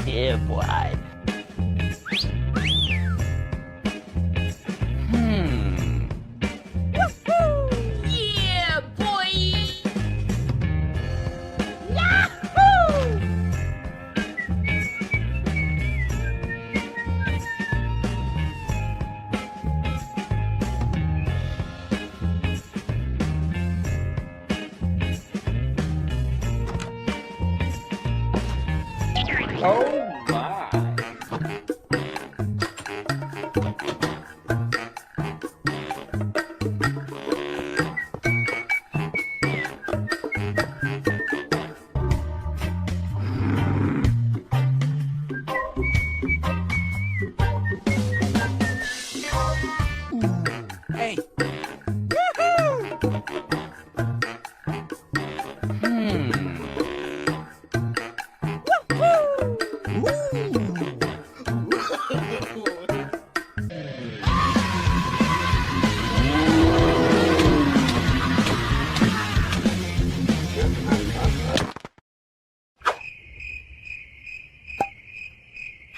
Yeah, boy. Yeah, boy. Oh my. Hey.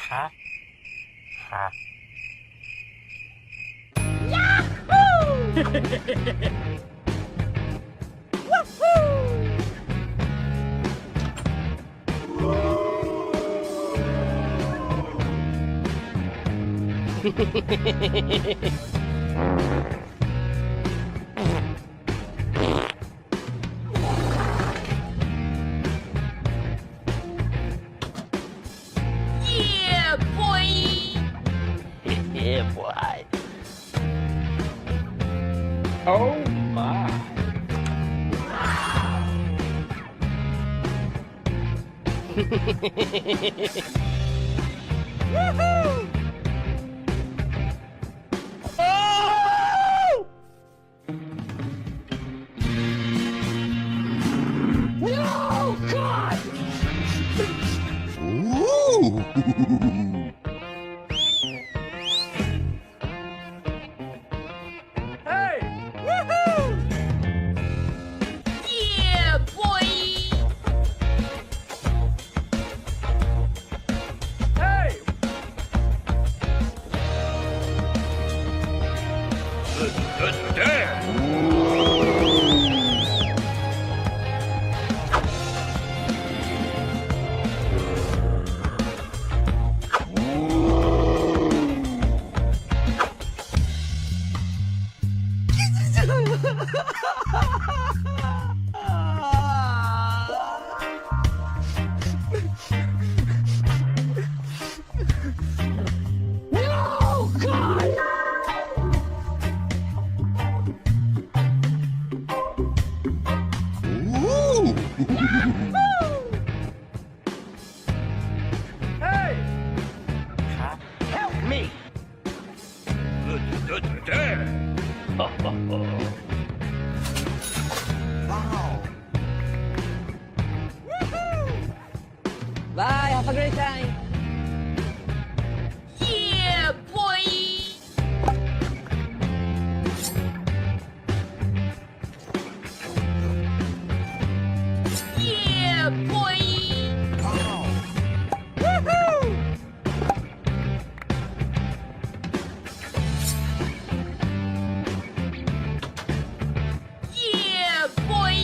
Huh? Huh? Yeah, boy. Yeah, boy. Oh my. No, God. Hey! Yeah, boy. Hey! No, God. Hey! Help me! Wow. Bye, have a great time. Yeah, boy. Yeah, boy. Yeah, boy. Yeah, boy.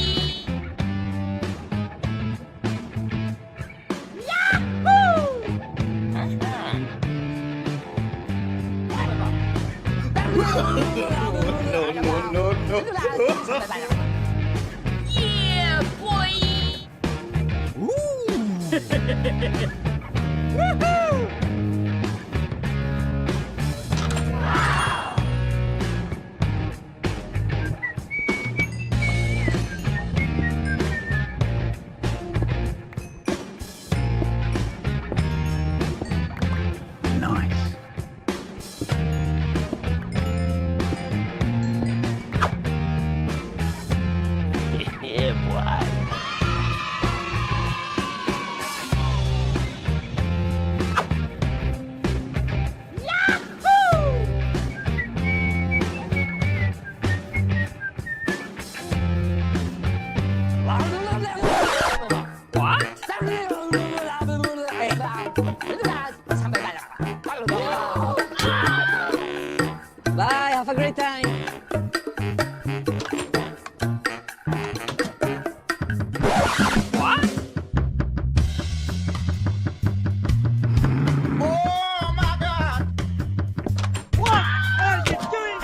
Nice. Yeah, boy. Bye, have a great time. Oh my God! What are you doing?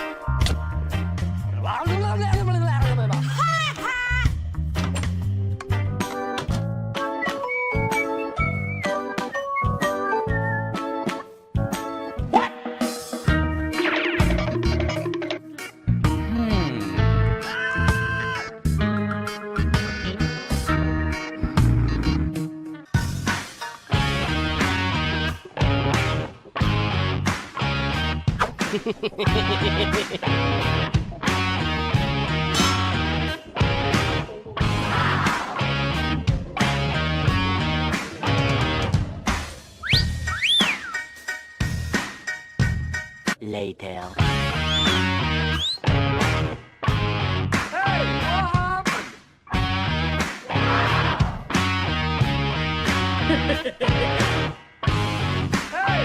Later. Hey, what happened? Hey!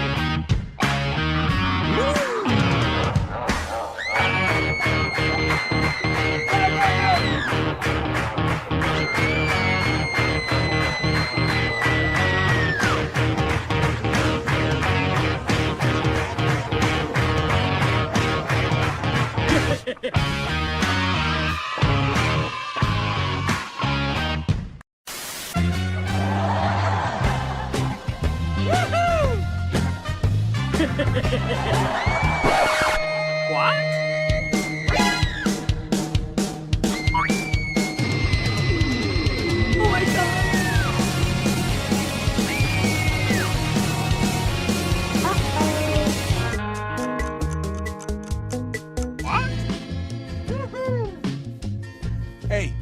Hey.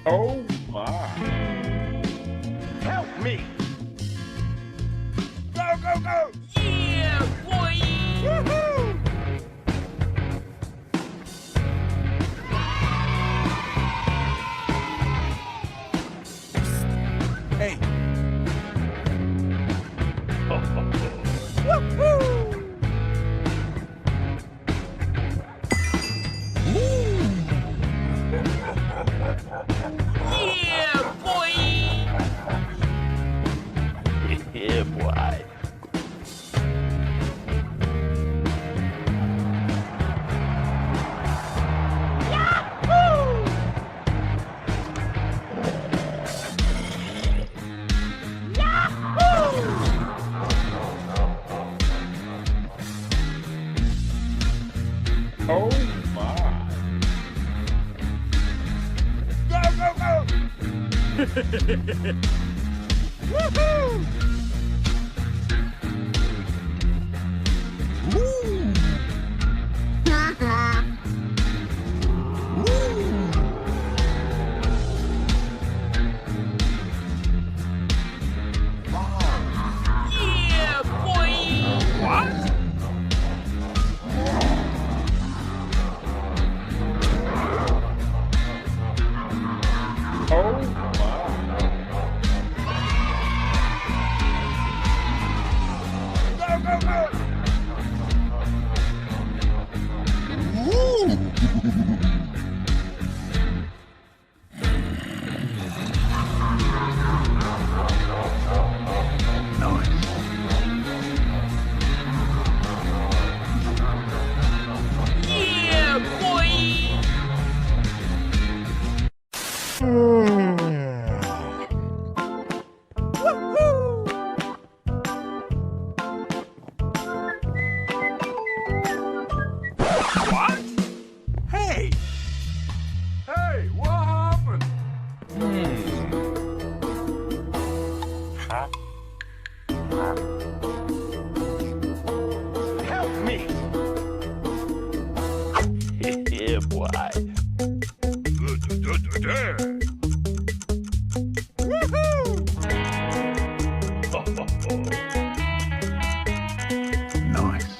Oh my. Help me! Go, go, go! Yeah, boy. Woohoo! Hey. Woohoo! Yeah, boy. Yeah, boy. Oh my. Go, go, go! Woohoo! Woo! Yeah, boy. What? Oh my. Go, go, go! Woo! Yeah, boy. What? Hey! Hey, what happened? Help me. Yeah, boy. Nice.